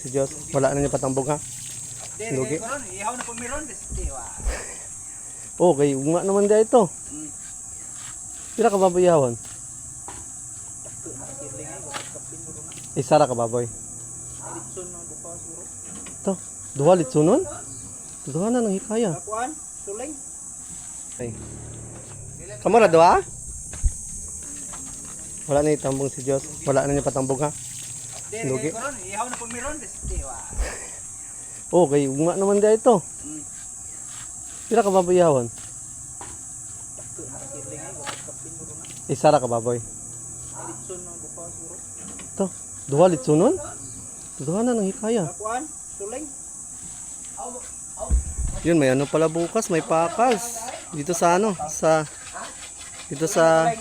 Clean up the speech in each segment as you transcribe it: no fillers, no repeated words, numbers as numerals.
Si Diyos, wala na niya patambog ha. Lugi. Ihaw na po meron. Okay, nga naman dia ito. Pila ka baboy ihawon? Isara ka baboy. Ito, duha litsunon? Duha na nang hikaya. Kuan, suling. Ay. Kamara duha? Wala na itambong si Diyos. Wala na niya patambog ha. Lugi. Ihaw na po meron. Okay, nga naman dia ito. Pila ka baboy ihawon? Isara ka baboy. Ito, duha litsunon? Duha na nang hikaya. Kuan, suling. Yun, may ano pala bukas, may pakas. Dito sa ano, dito sa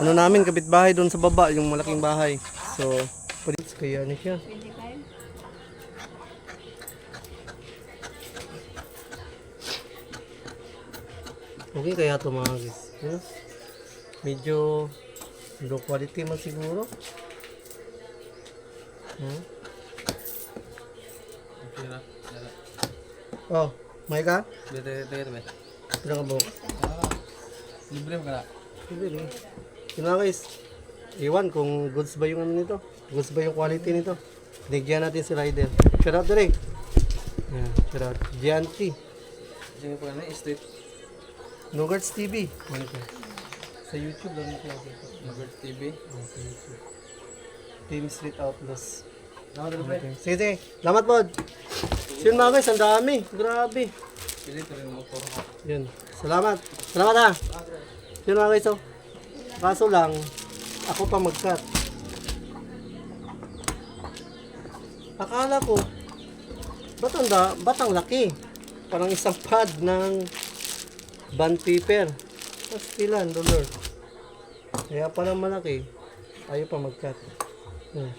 ano namin, kapitbahay doon sa baba, yung malaking bahay. So, pwede kaya ano siya. Okay kaya ito mga guys. Yun. Medyo low quality man siguro. Oh, may ka? Bete, Pila ka buhok? libre mo ka na. Libre. Yun nga guys. Iwan kung goods ba yung ano nito. Goods ba yung quality nito. Binigyan natin si Rider. Shout out direct. Yan, shout out. Gianti. Sige po na, street. Nogarts TV. Ano ko? Sa YouTube lang ito. Nugget TV. Sa YouTube. Team Street Outlaws. Nakadalo Okay. Sige, sige. Salamat po. Yun mga guys, ang dami. Grabe. Pili ito rin motor. Yun. Salamat. Salamat ha. Yun mga guys, oh. Kaso lang, ako pa mag-cut. Akala ko, ba't ang laki? Parang isang pad ng bond paper. Tapos ilan, $. Kaya parang malaki. Ayaw pa mag-cut.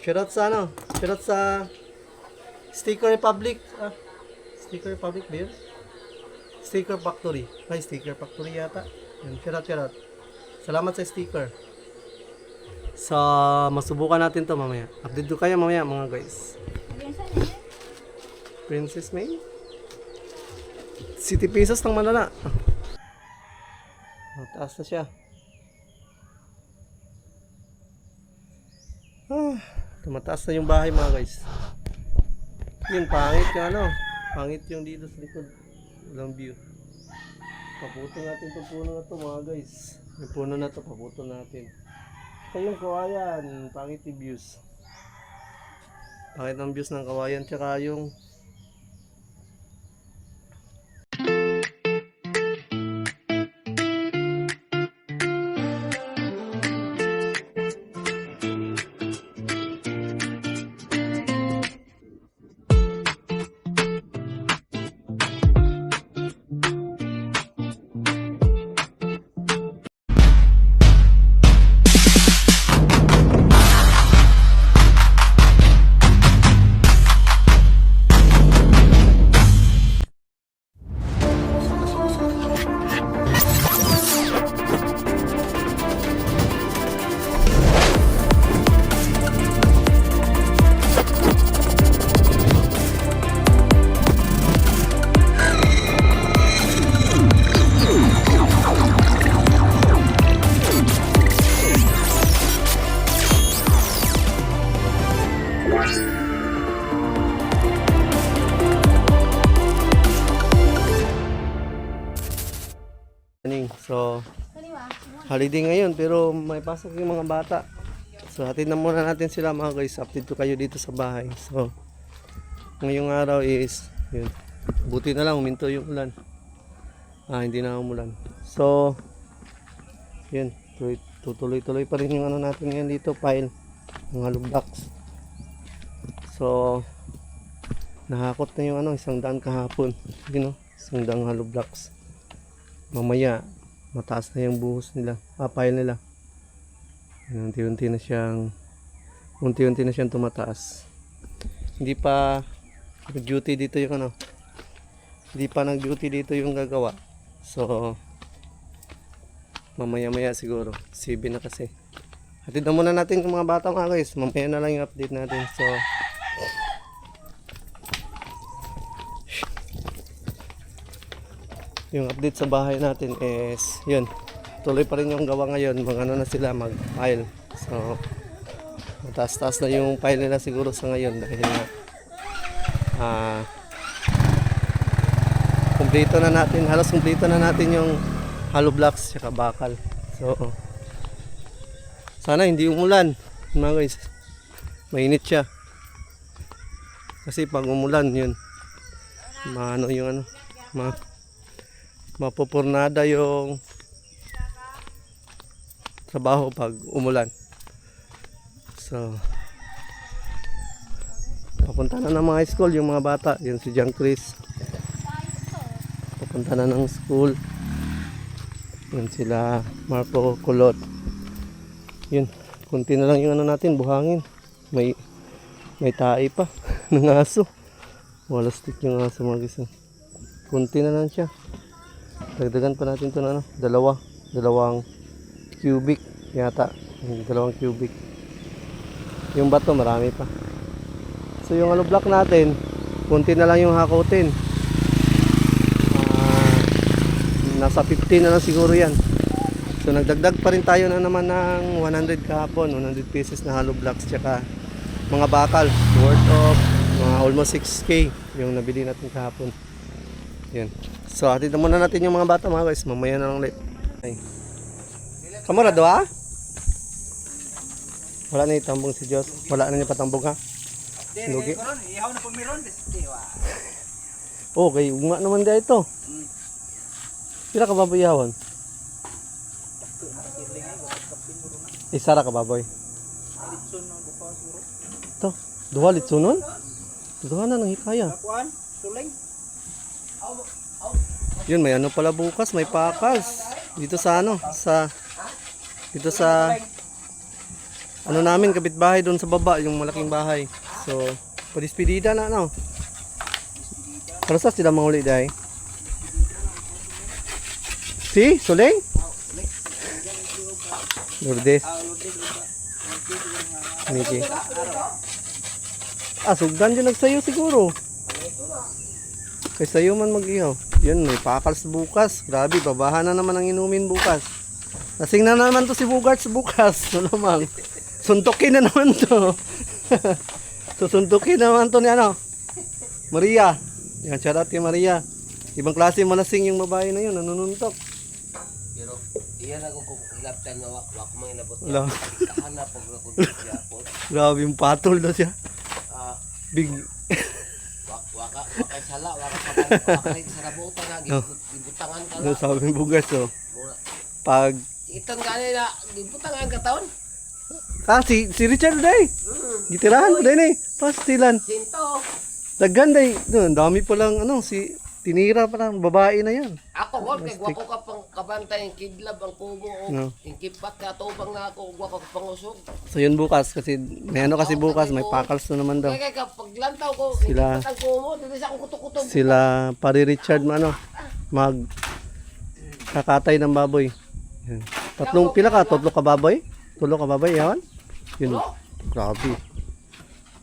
Shoutout sa ano? Shoutout sa Sticker Republic. Sticker Republic ba yun? Sticker Factory. Ay, Sticker Factory yata. Yun, shoutout. Salamat sa sticker. So, masubukan natin to mamaya. Update ko kayo mamaya mga guys. Princess May? City Pieces ng Manala. Mataas na siya. Tumataas na yung bahay mga guys. Yun, pangit yung ano. Pangit yung dito sa likod. Walang view. Paputo natin itong puno na to mga guys. Yung puno na to, paputo natin. Ito yung kawayan. Pangit yung views. Pangit ang views ng kawayan. Tsaka yung so, holiday ngayon pero may pasok yung mga bata. So, hatid na muna natin sila mga guys. Update ko kayo dito sa bahay. So, ngayong araw is, yun, buti na lang huminto yung ulan. Hindi na umulan. So, yun, tutuloy-tuloy pa rin yung ano natin ngayon dito, pile, mga hollow blocks. So, nahakot na yung ano, 100 kahapon. You know, 100 hollow blocks. Mamaya mataas na yung buhos nila, pile nila. Unti-unti na siyang tumataas. Hindi pa nag-duty dito yung ano. Hindi pa nag-duty dito yung gagawa. So mamaya-maya siguro. 7 na kasi. Hatid na muna natin yung mga bata mga guys. Mamaya na lang yung update natin. So yung update sa bahay natin is yun. Tuloy pa rin yung gawa ngayon. Mga ano na sila mag-file. So, mataas-taas na yung file nila siguro sa ngayon dahil na kumpleto na natin, halos kumpleto na natin yung hollow blocks tsaka bakal. So, sana hindi umulan mga guys. Mainit siya. Kasi pag umulan yun, maano yung ano, mapupurnada yung trabaho pag umulan. So, papunta na ng mga school yung mga bata. Yun si John Chris. Papunta na ng school. Yun sila Marco Kulot. Yun, kunti na lang yung ano natin, buhangin. May tae pa ng aso. Wala stick yung aso mga guys. Kunti na lang siya. Dagdagan pa natin ito na ano, dalawang cubic yata. Dalawang cubic. Yung bato marami pa. So yung block natin, kunti na lang yung hakutin. Nasa 15 na lang siguro yan. So nagdagdag pa rin tayo na naman ng 100 kahapon, 100 pieces na hollow blocks tsaka mga bakal worth of mga almost 6K yung nabili natin kahapon. Yan. So hatid na muna natin yung mga bata mga guys, mamaya na lang ulit. Kamara doa? Wala na itambong si Diyos. Wala na niya patambong ha? Lugi. Oh, kay ugma naman dia ito. Pila ka baboy yawon? Isa ra ka baboy. Ito, duha litsunon? Duha na nang hikaya. Yun, may ano pala bukas, may pakals. Dito sa ano, dito sa ano namin, kapitbahay doon sa baba, yung malaking bahay. So, padispedida na ano. Para sa sila manguli dahi? Si? Soleng? Lourdes. Miki. Sugdan dyan nagsayo siguro. Kay sayo man mag-ihaw. Yun, may pakals bukas. Grabe, babahan na naman ang inumin bukas. Lasing na naman to si Bugarts bukas. Malamang. Suntukin na naman to. Susuntukin naman to ni ano? Maria. Yan, shout out kay Maria. Ibang klase malasing yung babae na yun, nanununtok. Pero iyan ako kung laptan na wak mo inabot Wala. niya. Kahanap pag nakunti ako. Grabe yung patol daw siya. Big. Wakay sala, wakay sarabutan na, gibutangan ka Ano na. sabi ng Bugarts pag Itong kanina, gibutangan ka taon? si Richard day. Gitirahan ko din pastilan. Sinto. Daghan day. Doon, dami pa lang ano tinira pa lang babae na yan. Ako ko, kay wako ka pang kabantay, yung kidlab, ang kubo, No. yung kipat ka, tubang na ako, wako ka pang usog. So yun bukas kasi may ano kasi bukas may pakals na naman daw. Kaya kapag lantaw ko, Sila- kipat ang kubo, dito sa akong kutok-kutok. Sila pari Richard mag kakatay ng baboy. Yan. Pila ka? Tatlo ka baboy? Tulo ka baboy, yawan? Yun. Grabe.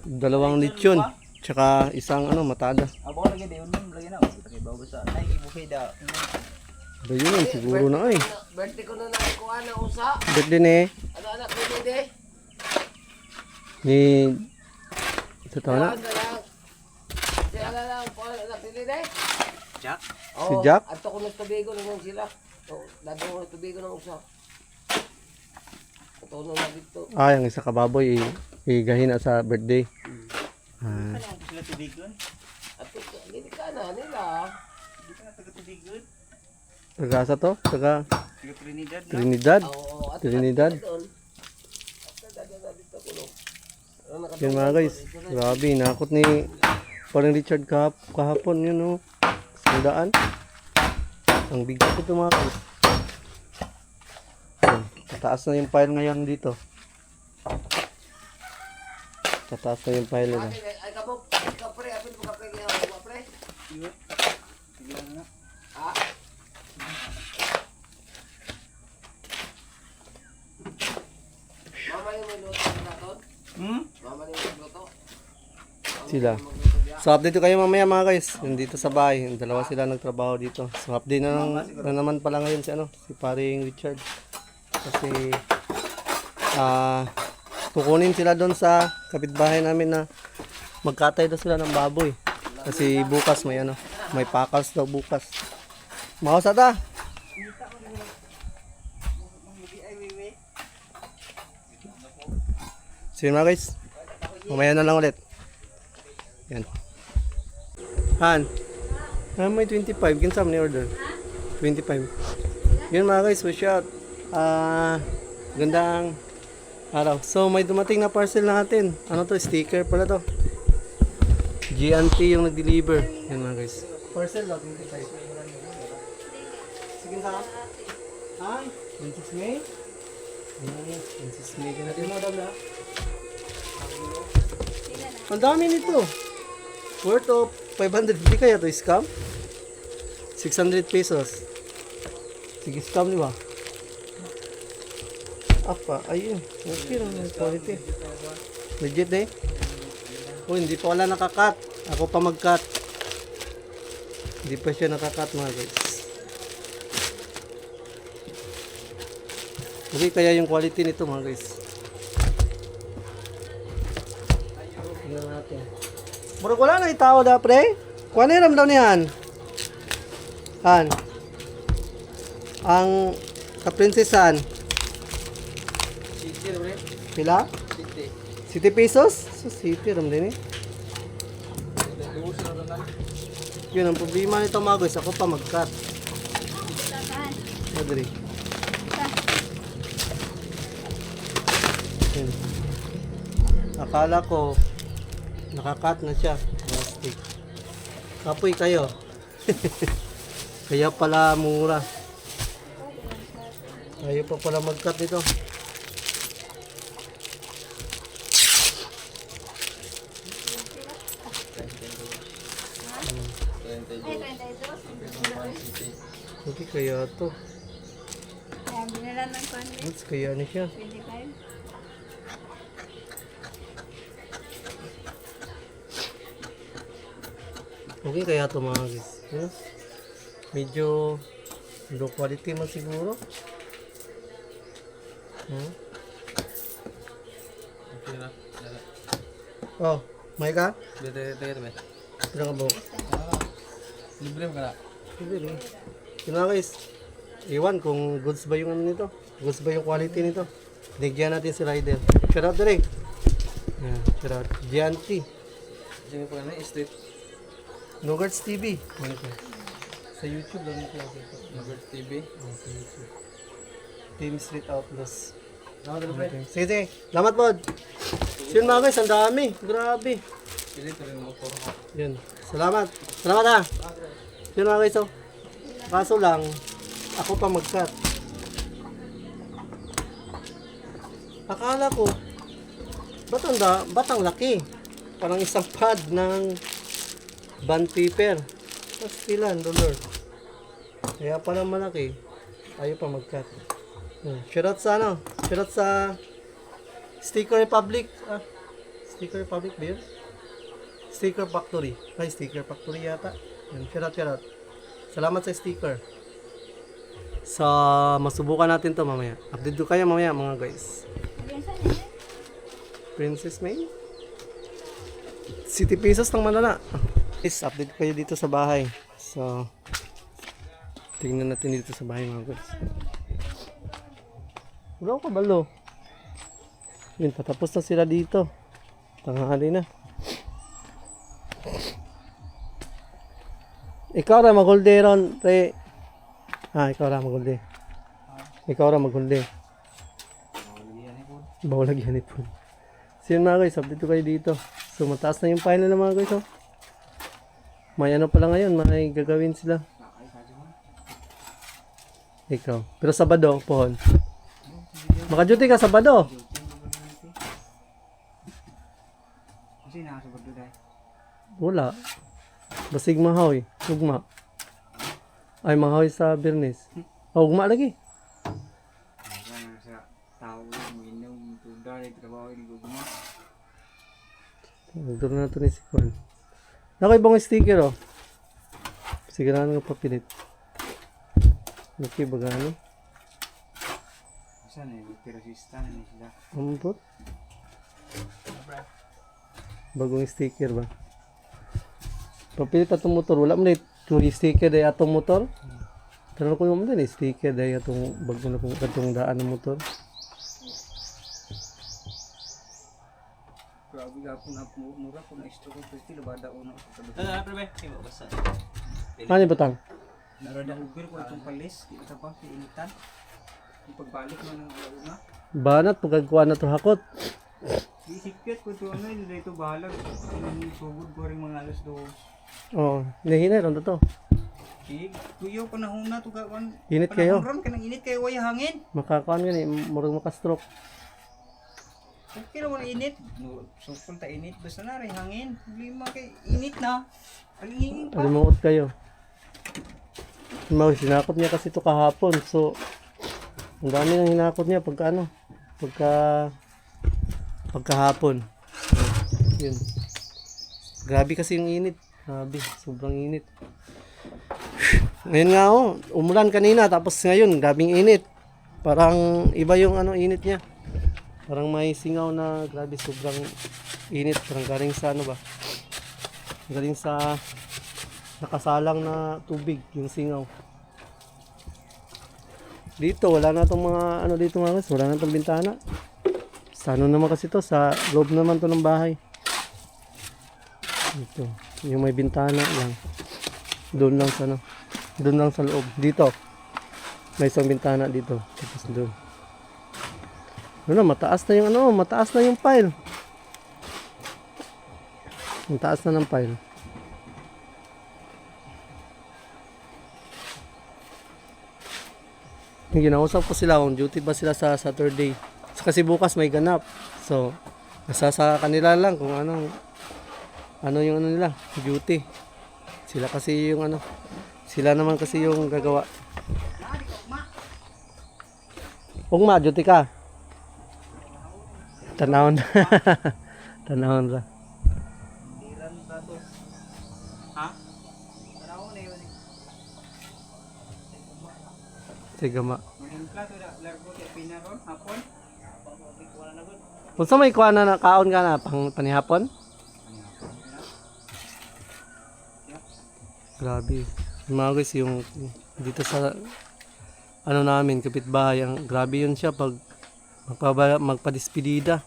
2 lechon. Tsaka isang matada. Abo lagi dayon lagi na. Kay bawo sa nay ibuhay da. Ba yun, siguro na ay. Birthday ko na nakuha ng usa. Birthday ni Ano anak ko hindi? ni ito taon na. Si ala lang po anak hindi. Jack. Si Jack? Ato ko ng tubigo nung sila. Dado ko ng tubigo ng usa. Ito na dito. Yung isa ka baboy igahin na sa birthday. Ano ko sila tubigon? Ato hindi ka na nila. Di ka na taga tubigon. Taga sa to? Taga Taga Trinidad na. Trinidad. Oo, at Trinidad. dito ko no. Yun mga guys. Grabe, nakot ni parang Richard kahapon yun Sandaan. Ang bigat ito mga guys. Tataas na yung file ngayon dito. Tataas na yung file nila. Ay kamo, kapre, apil mo kapre niya, kapre. Sige na. Ha? Mama yung may luto naton? Mama yung may luto? Sila. Magluto So update ko kayo mamaya mga guys. Nandito sa bahay. Yung dalawa sila nagtrabaho dito. So update na naman pala ngayon si paring Richard. Kasi kukunin sila doon sa kapitbahay namin na magkatay daw sila ng baboy. Kasi bukas may pakals daw bukas. Mausat ah. So yun mga guys. Mamaya na lang ulit. Yan. Han. May 25. Kinsa man ni-order? 25. Yun mga guys. Wish out. Gandang araw. So may dumating na parcel natin. Ano to? Sticker pala to. GNT yung nag-deliver. Yan mga guys. Parcel daw. 25. Sige sa. Hi. Princess May. Princess May. Natin mo daw na. Ang dami nito. Worth of 500. Hindi kaya to scam? 600 pesos. Sige, scam di ba? Apa? Ayun. Okay lang yung quality. Legit eh. Oh, hindi pa wala nakakat. Ako pa mag-cut. Hindi pa siya nakakat mga guys. Okay, kaya yung quality nito mga guys. Tingnan natin. Murag wala na itaw da pre. Kuha na daw niyan. Han. Ang kaprinsesan. City rin. Pila? City. 70 pesos? So, city ram din eh. Luwas na rin lang. Yun ang problema nito mga guys. Ako pa mag-cut. Madri. Yun. Akala ko nakakat na siya. Plastic. Kapoy kayo. Kaya pala mura. Ayaw pa pala mag-cut nito. Okay, kaya to. Binalan ng konti. Mas kaya na siya. 25. Okay, kaya to mga guys. Yun. Medyo low quality man siguro. Okay na. Oh, may ka? Dito ba? Pila ka buhok? Libre mo ka na. Hindi rin. Yun mga guys. Iwan kung goods ba yung ano nito. Goods ba yung quality nito. Binigyan natin si Rider. Shout out direct. Yan, shout out. Gianti. Sige po na street. Nogarts TV. Ano ko? Sa YouTube lang ito. Nugget TV. Sa YouTube. Team Street Outlaws. Nakadalo ba? Sige, sige. Salamat pod. So yun mga guys, ang dami. Grabe. Pili ito rin motor. Yun. Salamat. Salamat ha. Yun mga guys, oh. Kaso lang, ako pa mag-cut. Akala ko, ba't ang laki? Parang isang pad ng bond paper. Tapos $1. Kaya parang malaki. Ayaw pa mag-cut. Shoutout sa ano? Shoutout sa Sticker Republic. Sticker Republic ba yun? Sticker Factory. Ay, Sticker Factory yata. Yun, shoutout. Salamat sa sticker. So, masubukan natin to mamaya. Update ko kayo mamaya mga guys. Princess May? City pesos ng Manala. Guys, update ko kayo dito sa bahay. So, tingnan natin dito sa bahay mga guys. Wala ko kabalo. Yun, patapos na sila dito. Tanghali na. Ikaw ra magulde ron, pre. Ikaw ra magulde. Ikaw ra magulde. Bawal lagyan ito. So yun mga guys, update ko kayo dito. So mataas na yung final ng mga guys. Oh. May ano pala ngayon, may gagawin sila. Ikaw. Pero Sabado, pohon. Maka-duty ka Sabado. Kasi nakasabot doon tayo. Wala. Basig mahaw eh. Ugma. Ay mahaw sa Bernes. Ugma lagi. Kaya sa tao, minom, tudar, trabaho, hindi ko gumawa. Nagduro na ito ni si Kwan. Nako ibang sticker oh. Sigurado nga papilit. Okay, baga ano? Saan eh, resistan na sila. Ampot? Bagong sticker ba? Papilit atong motor. Wala mo na ito sticker dahil atong motor. Pero ko naman din sticker dahil atong bago na kung atong daan ng motor. Grabe ka po na mura po na stroke ko stilo bada una ko sa Ano pre? Imo basta. Ano butang? narada ubir ko itong palis, di ka pa piinitan. Yung pagbalik mo ng alauna. Banat pagkagkuha na to hakot. Di sikit ko ito ano, hindi ito bahalag. Yung sugod ko rin mga alas 2. Oh, nahinay ron to. Tuyo ko na huna to kawan. Init kayo. Panahon ron kanang init kayo way hangin. Makakuan gani, murag maka-stroke. Okay naman init. No, sukol ta init basta na rin hangin. Problema kay init na. Alingin pa. Alimuot kayo. Sinakot niya kasi to kahapon. So, ang dami nang hinakot niya pagka ano, pagkahapon. Yun. Grabe kasi yung init. Grabe, sobrang init. Ngayon nga oh, umulan kanina tapos ngayon, grabing init. Parang iba yung ano init niya. Parang may singaw na grabe sobrang init. Parang galing sa ano ba? Galing sa nakasalang na tubig yung singaw. Dito wala na tong mga ano dito mga guys, wala na tong bintana. Sa ano naman kasi to, sa loob naman to ng bahay. Dito, yung may bintana lang. Doon lang sa ano, doon lang sa loob. Dito. May isang bintana dito, tapos doon. Ano na, mataas na yung ano, mataas na yung pile. Mataas na ng pile. Ginausap ko sila kung duty ba sila sa Saturday. Kasi bukas may ganap. So, nasa sa kanila lang kung ano yung ano nila, duty. Sila kasi yung ano, sila naman kasi yung gagawa. Ugma, duty ka. Tanawon. Tanawon ra. Tiran ta to. Ha? Tanaw na yun. Sigama. Mahimpla to da largo kay pinaron hapon. Kung sa may kuha na kaon ka na pang panihapon? Grabe. Yung mga guys, yung dito sa ano namin, kapitbahay, ang grabe yun siya pag magpadispedida.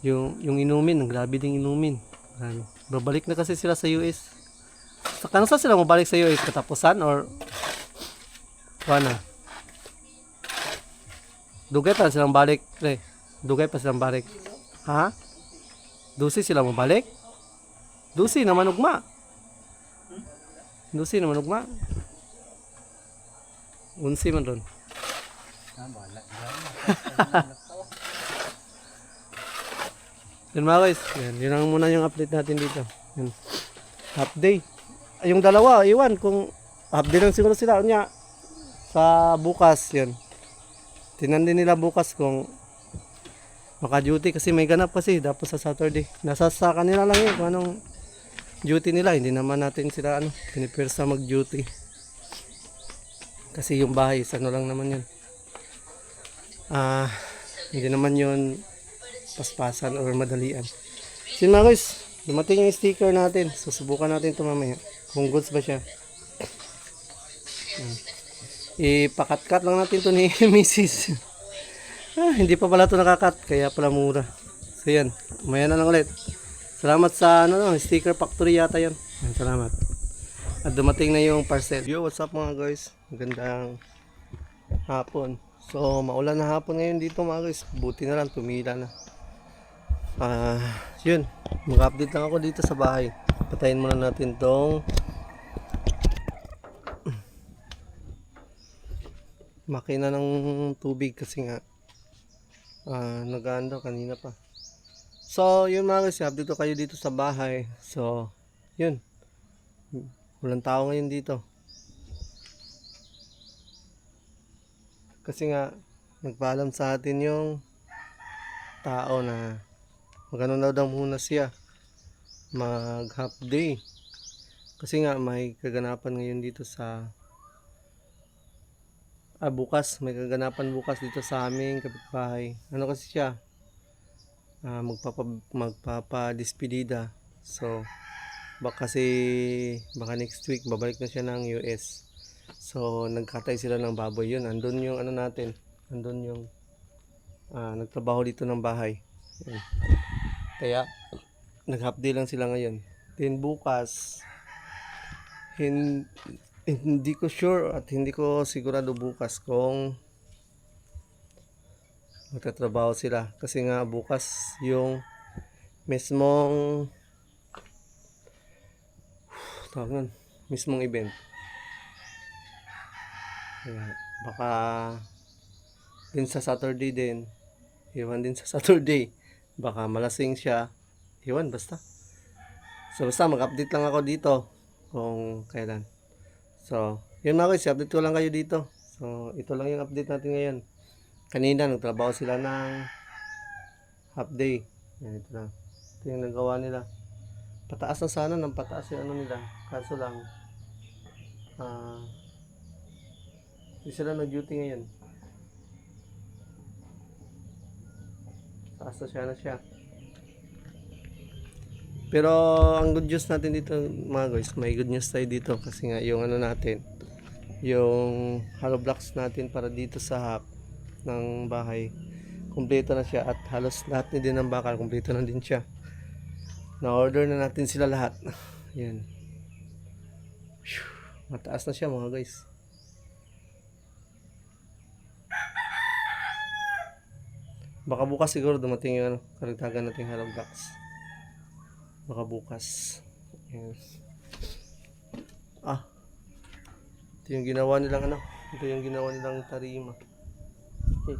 Yung inumin, ang grabe ding inumin. Grabe. Babalik na kasi sila sa US. Kano sa sila mabalik sa US? Katapusan or na? Dugay pa silang balik, pre. Dugay pa silang balik. Ha? Dusi sila mabalik? Dusi naman ugma. Dusi naman ugma. Unsi man doon. Yan mga guys, yun lang muna yung update natin dito. Yan. Half day. Ay, yung dalawa, iwan kung half day lang siguro sila. Nya, sa bukas, yan. Tinan din nila bukas kung maka-duty kasi may ganap kasi dapat sa Saturday. Nasa sa kanila lang yun kung anong duty nila. Hindi naman natin sila pinipirsa mag-duty. Kasi yung bahay, ano lang naman yun. Hindi naman yun paspasan or madalian. So mga guys, dumating yung sticker natin. Susubukan natin ito mamaya. Kung goods ba siya. Ipakat-cut lang natin to ni Mrs. Hindi pa pala to nakakat, kaya pala mura. So yan, umaya na lang ulit. Salamat sa sticker factory yata yan. Salamat. At dumating na yung parcel. Yo, what's up mga guys? Magandang hapon. So, maulan na hapon ngayon dito mga guys. Buti na lang, tumila na. Yun, mag-update lang ako dito sa bahay. Patayin muna natin tong makina ng tubig kasi nga nag-aanda kanina pa. So yun mga guys, update ko kayo dito sa bahay. So yun, walang tao ngayon dito kasi nga nagpaalam sa atin yung tao na magano daw muna siya, mag half day. Kasi nga may kaganapan ngayon dito sa bukas, may kaganapan bukas dito sa aming kapitbahay. Ano kasi siya? Magpapa-despedida. So, baka next week babalik na siya ng US. So, nagkatay sila ng baboy yun. Andun yung ano natin. Andun yung nagtrabaho dito ng bahay. Yun. Kaya, nag-half day lang sila ngayon. Then bukas, hindi ko sure at hindi ko sigurado bukas kung magtatrabaho sila. Kasi nga bukas yung mismong event. Kaya, baka din sa Saturday din. Iwan din sa Saturday. Baka malasing siya. Iwan basta. So basta mag-update lang ako dito kung kailan. So, yun mga guys, update ko lang kayo dito. So, ito lang yung update natin ngayon. Kanina nagtrabaho sila ng half day. Yan, ito lang. Ito yung nagawa nila. Pataas na sana ng pataas yung ano nila. Kaso lang hindi sila nag-duty ngayon. Taas na siya. Pero ang good news natin dito mga guys, may good news tayo dito kasi nga yung ano natin, yung hollow blocks natin para dito sa half ng bahay, kumpleto na siya at halos lahat din ng bakal, kumpleto na din siya. Na-order na natin sila lahat. Yan. Mataas na siya mga guys. Baka bukas siguro dumating yung karagdagan nating hollow blocks. Baka bukas. Yes. Ito yung ginawa nilang tarima. Okay.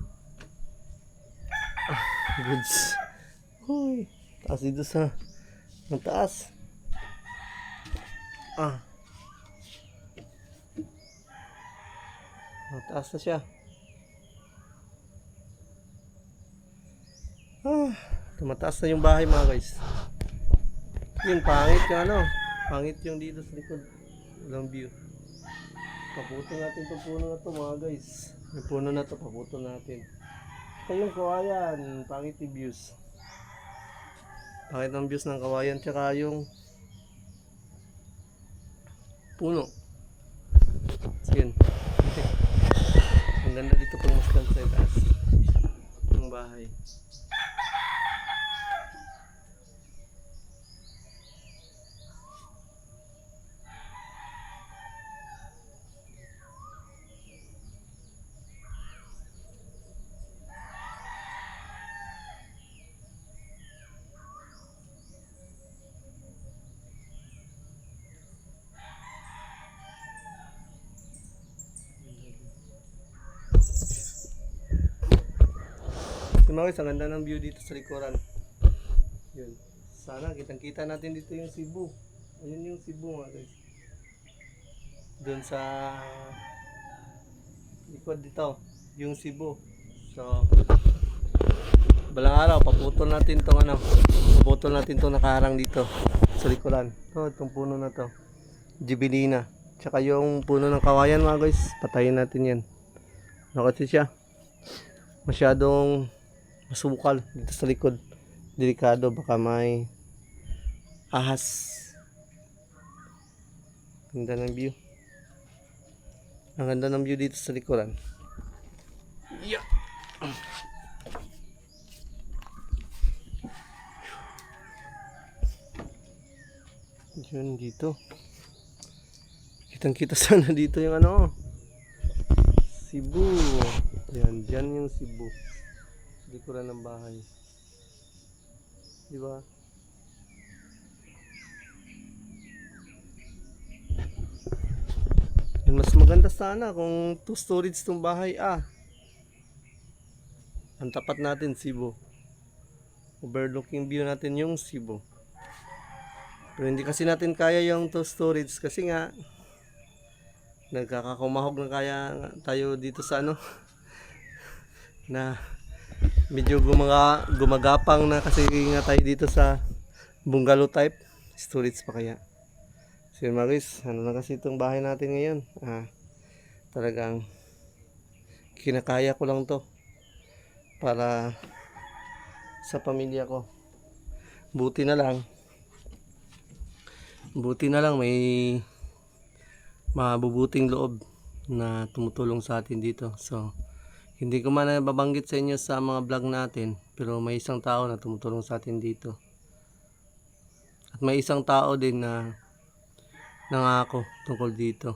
Goods. Hoy, taas dito sa ang taas. Mataas na siya. Tumataas na yung bahay mga guys. Yun, pangit yung dito sa likod. Walang view. Paputo natin itong puno na to mga guys. Yung puno na to, paputo natin. Ito yung kawayan, pangit yung views. Pangit ang views ng kawayan, tsaka yung puno. So yun. Ang ganda dito pag masdan sa taas ng bahay. Mga guys, ang ganda ng view dito sa likuran. Yun. Sana kitang-kita natin dito yung Cebu. Ayun yung Cebu mga guys. Doon sa likod dito, yung Cebu. So, balang araw, paputol natin tong nakaharang dito sa likuran. Itong puno na to. Gibellina. Tsaka yung puno ng kawayan mga guys, patayin natin yan. Kasi siya masyadong masukal dito sa likod. Delikado, baka may ahas. Ganda ng view. Ang ganda ng view dito sa likuran. Yeah. Yun dito. Kitang-kita sana dito yung Cebu. Yan, dyan yung Cebu. Likuran ng bahay. Diba? Yan, mas maganda sana kung 2 storage tong bahay. Ang tapat natin Cebu. Overlooking view natin yung Cebu. Pero hindi kasi natin kaya yung 2 storage kasi nga nagkakakumahog na kaya tayo dito sa na medyo gumagapang na kasi nga tayo dito sa bungalow type. storage pa kaya. So yun mga guys, ano na kasi itong bahay natin ngayon. Talagang kinakaya ko lang to para sa pamilya ko. Buti na lang may mabubuting loob na tumutulong sa atin dito. So hindi ko man nababanggit sa inyo sa mga vlog natin, pero may isang tao na tumutulong sa atin dito. At may isang tao din na nangako tungkol dito.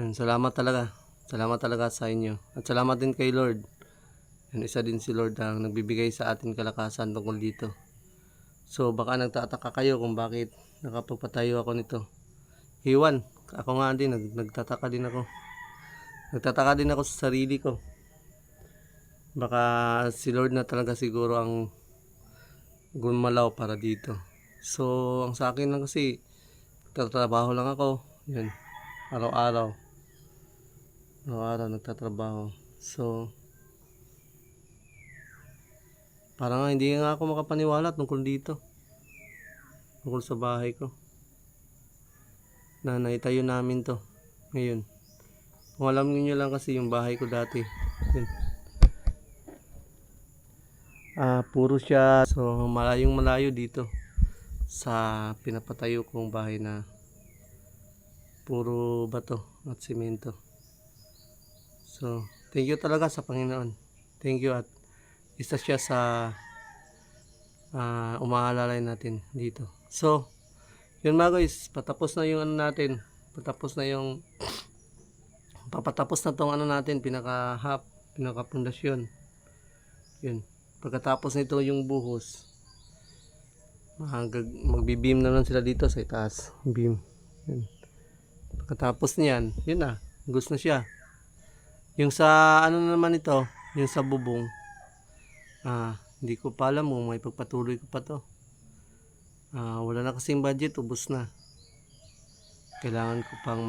Yan, salamat talaga. Salamat talaga sa inyo. At salamat din kay Lord. Yan, isa din si Lord ang nagbibigay sa atin kalakasan tungkol dito. So baka nagtataka kayo kung bakit nakapagpatayo ako nito. Iwan, ako nga din, nagtataka din ako. Nagtataka din ako sa sarili ko. Baka si Lord na talaga siguro ang gumalaw para dito. So ang sa akin lang kasi, nagtatrabaho lang ako. Yan, araw-araw nagtatrabaho. So parang hindi nga ako makapaniwala tungkol dito, tungkol sa bahay ko na naitayo namin to ngayon. Kung alam niyo lang kasi yung bahay ko dati, yun. Puro siya, so malayong malayo dito sa pinapatayo kong bahay na puro bato at simento. So thank you talaga sa Panginoon. Thank you, at isa siya sa umaalalay natin dito. So yun mga guys, patapos na yung ano natin, papatapos na tong ano natin, pinaka pundasyon. Yun, pagkatapos nito yung buhos, magbi-beam na lang sila dito sa itaas, beam. Yun. Pagkatapos niyan, yun na, gusto na siya. Yung sa ano naman ito, yung sa bubong, hindi ko pa alam kung may pagpatuloy ko pa to. Wala na kasing budget, ubos na. Kailangan ko pang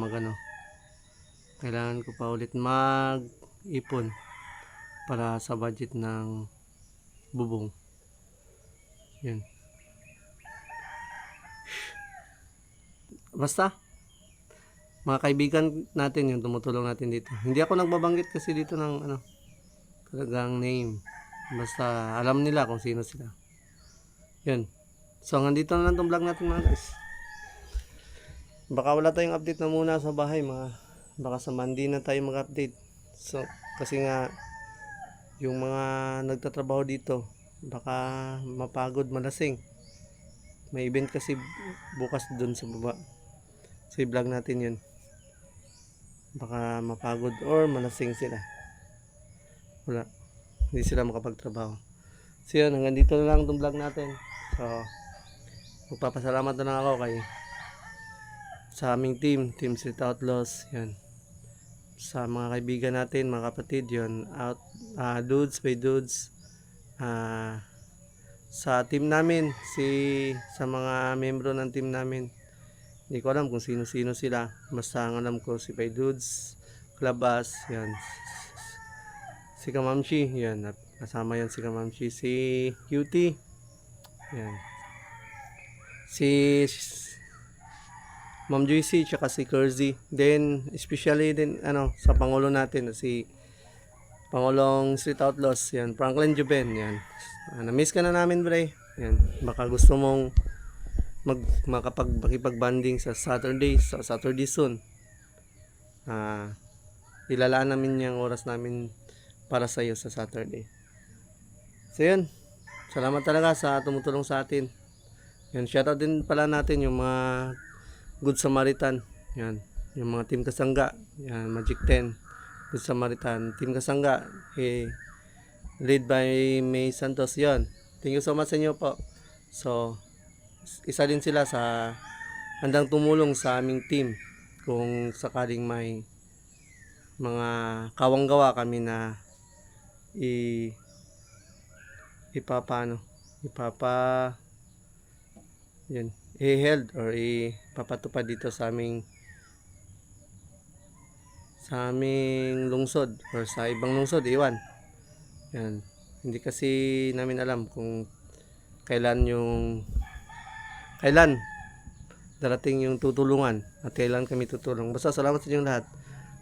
kailangan ko pa ulit mag-ipon para sa budget ng bubong. Yun. Basta mga kaibigan natin yung tumutulong natin dito. Hindi ako nagbabanggit kasi dito ng talagang name. Basta alam nila kung sino sila. Yun. So hanggang dito na lang itong vlog natin mga guys. Baka wala tayong update na muna sa bahay, baka sa Monday na tayo mag-update. So kasi nga yung mga nagtatrabaho dito baka mapagod, malasing. May event kasi bukas dun sa baba. So i-vlog natin yun. Baka mapagod or malasing sila. Wala, hindi sila makapagtrabaho. So yun, hanggang dito na lang itong vlog natin. So magpapasalamat na lang ako sa aming team Street Outlaws. Yan. Sa mga kaibigan natin, mga kapatid, yun. Dudes by Dudes. Sa team namin, sa mga membro ng team namin. Hindi ko alam kung sino-sino sila. Basta ang alam ko si Bay Dudes, Clubas, yan. Si Kamamshi, yan. Kasama yan si Kamamshi. Si Cutie, yan. Si Ma'am Juicy, tsaka si Kersey. Then especially din sa pangulo natin, si Pangulong Street Outlaws, yan, Franklin Juben, yan. Na-miss ka na namin, bre. Yan, baka gusto mong makapag-banding sa Saturday soon. Ilalaan namin yung oras namin para sa iyo sa Saturday. So yun, salamat talaga sa tumutulong sa atin. Yan, shoutout din pala natin yung mga Good Samaritan. Yan, yung mga Team Kasangga. Yan, Magic 10, Good Samaritan, Team Kasangga, led by May Santos. Yan, thank you so much sa inyo po. So isa din sila sa handang tumulong sa aming team kung sakaling may mga kawanggawa kami na i-held or ipapatupad dito sa aming lungsod or sa ibang lungsod, iwan. Yan. Hindi kasi namin alam kung kailan darating yung tutulungan at kailan kami tutulong. Basta salamat sa inyong lahat.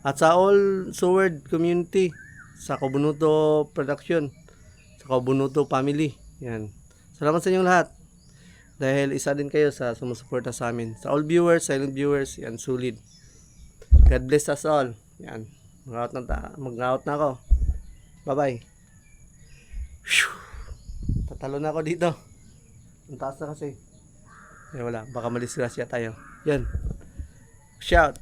At sa all Sword community, sa Kabunuto Production, sa Kabunuto family. Yan. Salamat sa inyong lahat. Dahil isa din kayo sa sumusuporta sa amin. Sa all viewers, silent viewers, yan, solid. God bless us all. Yan. Mag-out na ako. Bye-bye. Phew. Tatalo na ako dito. Ang taas na kasi. Eh wala, baka malisgrasya tayo. Yan. Shout.